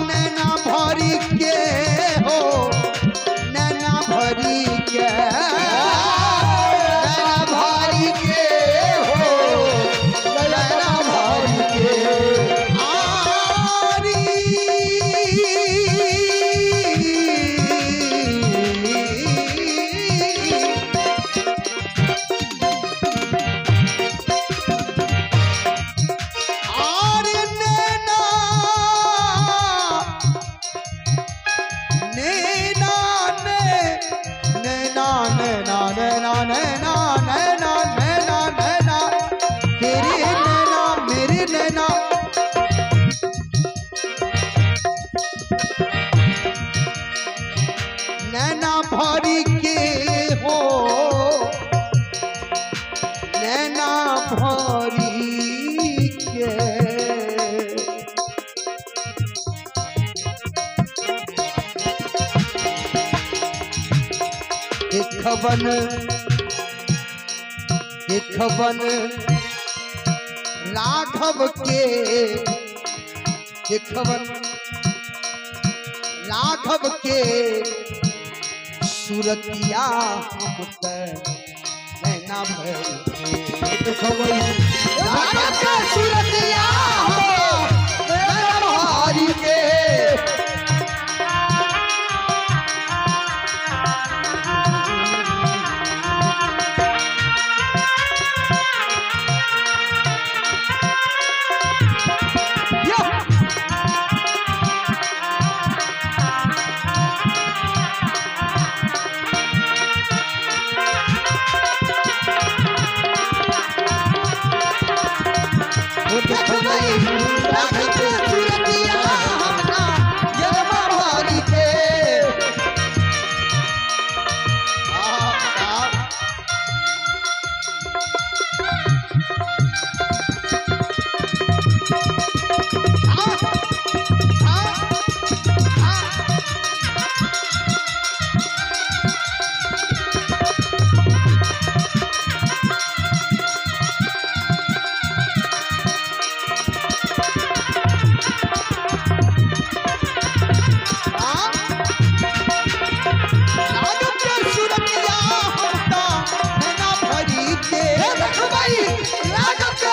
नैना भरी के हो नैना भरी के नैना भरी के हो नैना भरी के नैना भरी के हो नैना भरी के एक खबन राघव के एक खबन राघव के सूरतिया हम नैना भरी राघव के सूरतिया हो नैना भरी के राघव के